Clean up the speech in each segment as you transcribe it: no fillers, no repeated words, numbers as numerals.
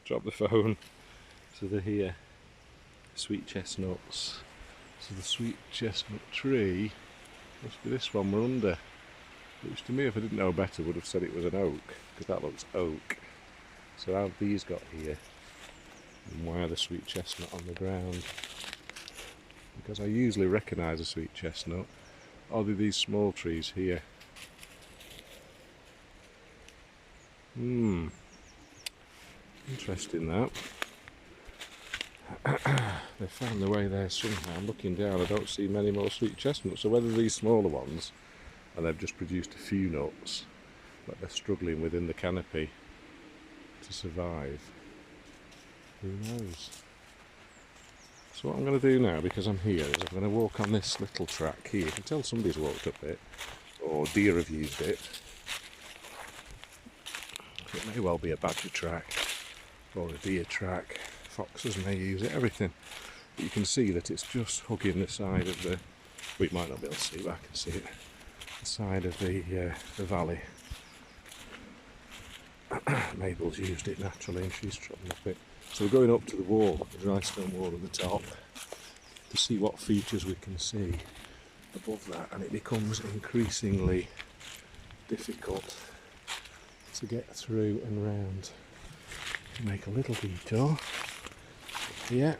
Drop the phone. So they're here. Sweet chestnuts. So the sweet chestnut tree must be this one we're under. Which to me, if I didn't know better, would have said it was an oak, because that looks oak. So how have these got here? And why are the sweet chestnut on the ground? Because I usually recognise a sweet chestnut. Or do these small trees here? Interesting that. They found their way there somehow. I'm looking down, I don't see many more sweet chestnuts. So whether these smaller ones, and they've just produced a few nuts, but they're struggling within the canopy to survive, who knows? So what I'm going to do now, because I'm here, is I'm going to walk on this little track here. You can tell somebody's walked up it, or deer have used it. It may well be a badger track, or a deer track. Foxes may use it, everything. But you can see that it's just hugging the side of the... We might not be able to see, but I can see it. The side of the valley. Mabel's used it naturally and she's trodden up it. So we're going up to the wall, the dry stone wall at the top, to see what features we can see above that, and it becomes increasingly difficult to get through and round. Make a little detour here,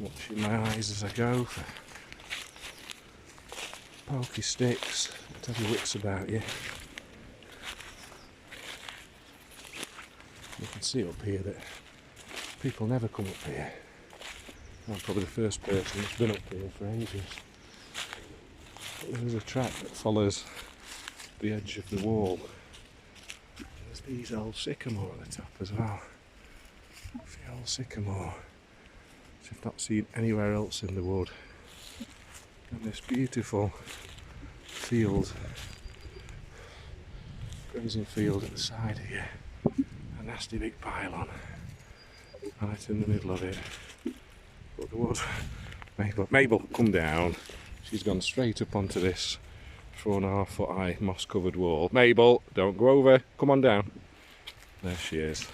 watching my eyes as I go for pokey sticks that have your wits about you. You can see up here that people never come up here. I'm probably the first person that's been up here for ages. But there is a track that follows the edge of the wall. There's these old sycamore at the top as well. The old sycamore, which I've not seen anywhere else in the wood. And this beautiful field, grazing field at the side here. A nasty big pylon, right in the middle of it. But the wood. Mabel, come down. She's gone straight up onto this 4.5 foot high moss covered wall. Mabel, don't go over. Come on down. There she is.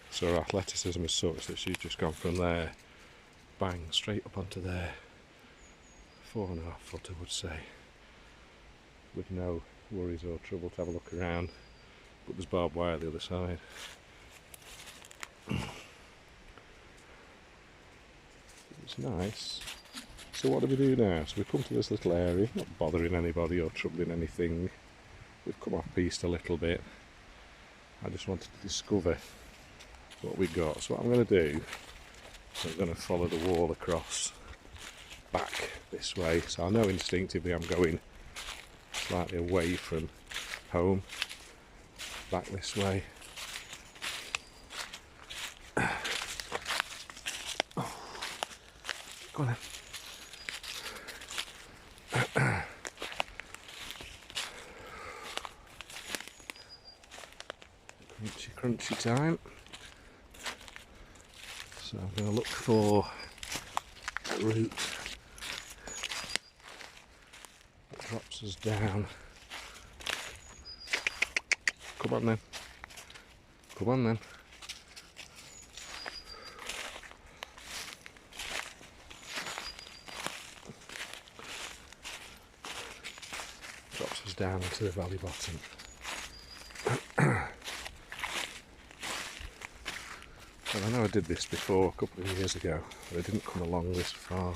So her athleticism is such that she's just gone from there, bang, straight up onto there. 4.5 foot, I would say, with no worries or trouble to have a look around. But there's barbed wire the other side. It's nice. So what do we do now? So we come to this little area, not bothering anybody or troubling anything. We've come off piste a little bit. I just wanted to discover what we got. So what I'm going to do is I'm going to follow the wall across back this way. So I know instinctively I'm going slightly away from home. Back this way. Go on then. Crunchy time. So I'm going to look for a route that drops us down. Come on then. Come on then. Drops us down into the valley bottom. And I know I did this before a couple of years ago, but I didn't come along this far.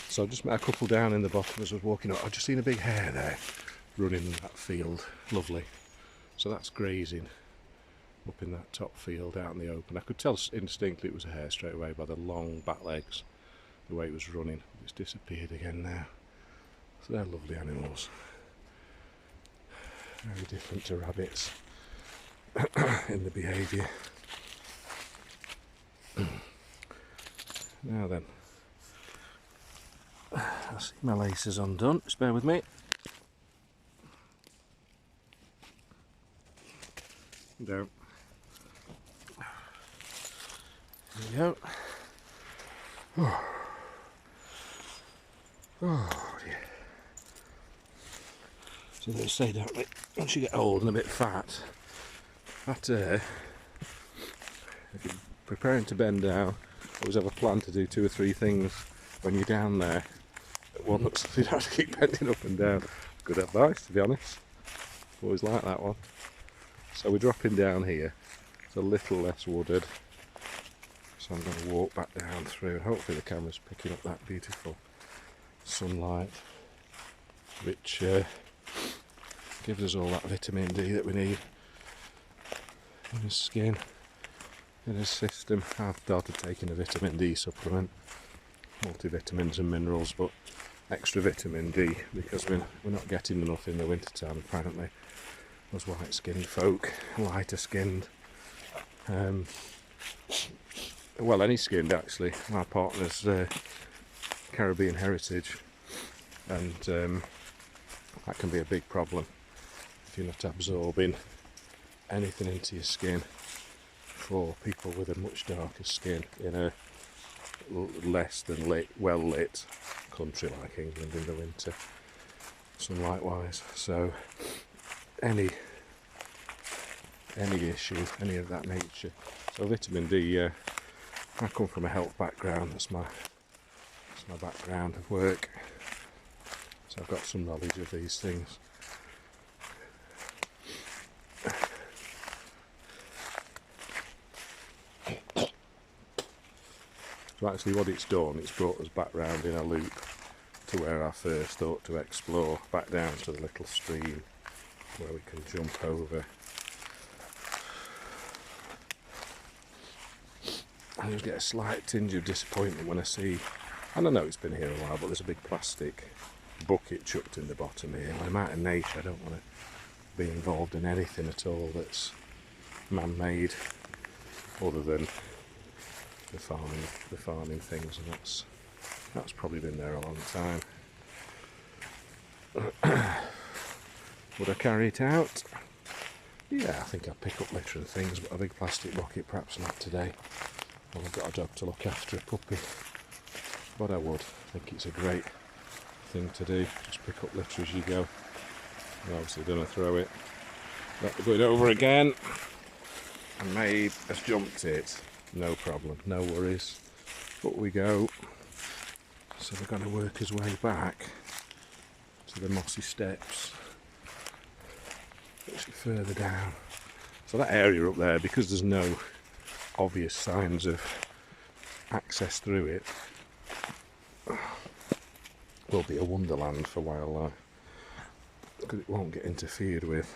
So I just met a couple down in the bottom as I was walking up. I've just seen a big hare there running in that field. Lovely. So that's grazing up in that top field out in the open. I could tell instinctively it was a hare straight away by the long back legs, the way it was running. It's disappeared again now. So they're lovely animals. Very different to rabbits in the behaviour. Now then, I see my laces undone, just bear with me. Down. There we go. Oh dear. So they say, don't they, once you get old and a bit fat, if you're preparing to bend down, always have a plan to do 2 or 3 things when you're down there at once, so you don't have to keep bending up and down. Good advice, to be honest. Always like that one. So we're dropping down here. It's a little less wooded. So I'm going to walk back down through, and hopefully the camera's picking up that beautiful sunlight, which gives us all that vitamin D that we need in his skin, in his system. I've started taking a vitamin D supplement, multivitamins and minerals, but extra vitamin D because we're not getting enough in the winter time apparently. Those white skinned folk, lighter skinned, well, any skinned actually. My partner's Caribbean heritage, and that can be a big problem if you're not absorbing anything into your skin. For people with a much darker skin in a less than well lit country like England in the winter, sunlight wise. So any issue, any of that nature. So vitamin D, I come from a health background, that's my background of work, so I've got some knowledge of these things. So actually what it's done, it's brought us back round in a loop to where I first thought to explore, back down to the little stream where we can jump over. I just get a slight tinge of disappointment when I see, and I know it's been here a while, but there's a big plastic bucket chucked in the bottom here. I'm out in nature, I don't want to be involved in anything at all that's man-made other than the farming things, and that's probably been there a long time. Would I carry it out? Yeah, I think I'd pick up litter and things, but a big plastic bucket perhaps not today. Well, I've got a dog to look after, a puppy, but I would. I think it's a great thing to do, just pick up litter as you go. I'm obviously going to throw it. Not going over again, and Mabe has jumped it. No problem, no worries. Up we go. So we're going to work his way back to the mossy steps, actually further down. So that area up there, because there's no obvious signs of access through it, will be a wonderland for wildlife, because it won't get interfered with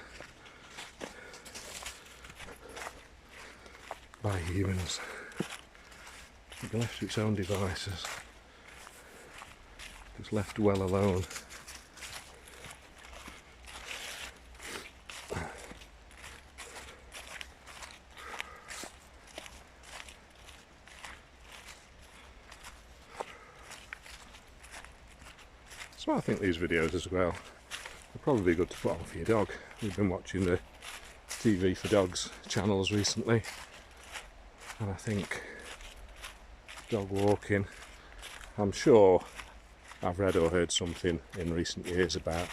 by humans. It'll be left to its own devices, just left well alone. So I think these videos as well will probably be good to put on for your dog. We've been watching the TV for Dogs channels recently, and I think dog walking, I'm sure I've read or heard something in recent years about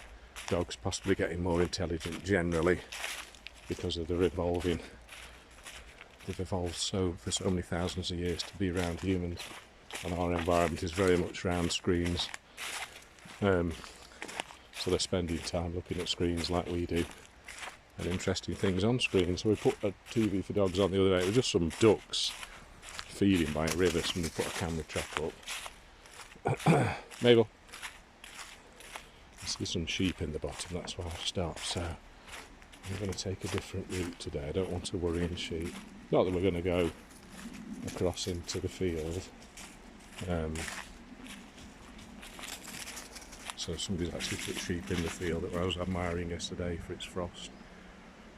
dogs possibly getting more intelligent generally because of their evolving. They've evolved for so many thousands of years to be around humans, and our environment is very much around screens. So they're spending time looking at screens like we do, and interesting things on screen. So we put a TV for Dogs on the other day. It was just some ducks feeding by a river, and we put a camera trap up. Mabel, I see some sheep in the bottom, that's why I've stopped. So I'm going to take a different route today. I don't want to worry in sheep. Not that we're going to go across into the field. So somebody's actually put sheep in the field that I was admiring yesterday for its frost.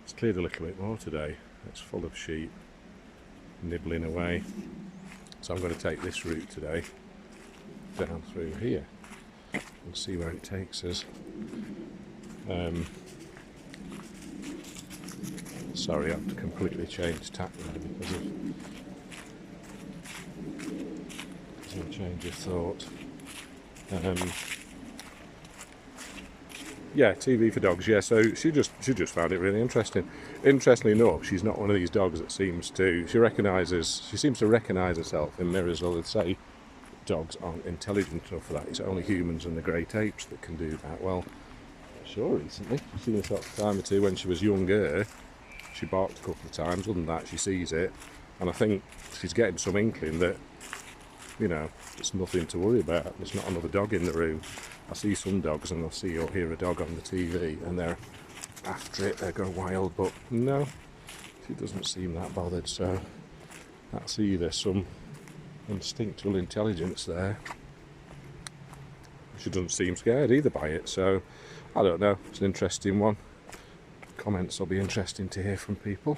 It's cleared a little bit more today. It's full of sheep nibbling away. So I'm going to take this route today down through here and see where it takes us. Sorry, I've completely changed tack now because of change of thought. Yeah, TV for dogs. Yeah, so she just found it really interesting. Interestingly enough, she's not one of these dogs that seems to. She seems to recognise herself in mirrors. Or they'd say dogs aren't intelligent enough for that. It's only humans and the great apes that can do that. Well, sure. Recently, she's seen this a time or two when she was younger. She barked a couple of times. Other than that, she sees it, and I think she's getting some inkling that, you know, it's nothing to worry about. There's not another dog in the room. I see some dogs and I'll see or hear a dog on the TV and they're after it, they go wild, but no, she doesn't seem that bothered, so that's either some instinctual intelligence there. She doesn't seem scared either by it, so I don't know, it's an interesting one. Comments will be interesting to hear from people.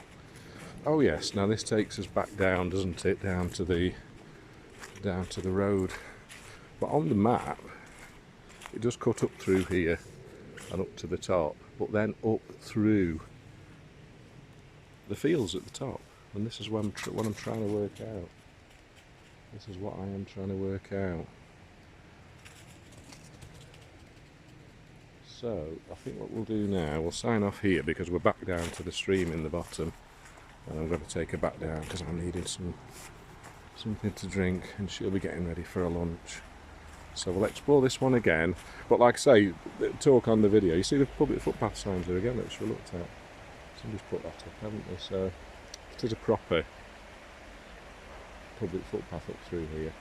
Oh yes, now this takes us back down, doesn't it, down to the road, but on the map it does cut up through here and up to the top, but then up through the fields at the top, and this is what I'm trying to work out. This is what I am trying to work out. So I think what we'll do now, we'll sign off here because we're back down to the stream in the bottom, and I'm going to take her back down because I'm needing something to drink and she'll be getting ready for a lunch. So we'll explore this one again, but like I say, talk on the video, you see the public footpath signs there again that we looked at. Somebody's put that up, haven't they? So it is a proper public footpath up through here.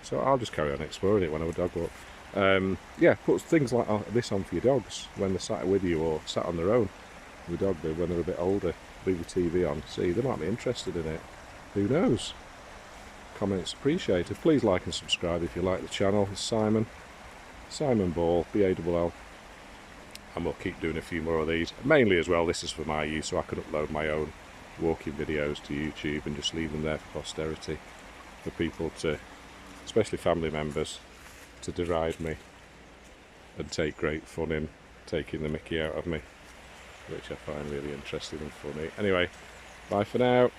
So I'll just carry on exploring it when I have a dog walk. Yeah, put things like this on for your dogs when they're sat with you or sat on their own. The dog do when they're a bit older. Leave the TV on. See, they might be interested in it. Who knows? Comments appreciated. Please like and subscribe if you like the channel. It's Simon Ball, BALL, and we'll keep doing a few more of these. Mainly as well, this is for my use, so I can upload my own walking videos to YouTube and just leave them there for posterity, for people to, especially family members, to deride me and take great fun in taking the mickey out of me, which I find really interesting and funny. Anyway, bye for now.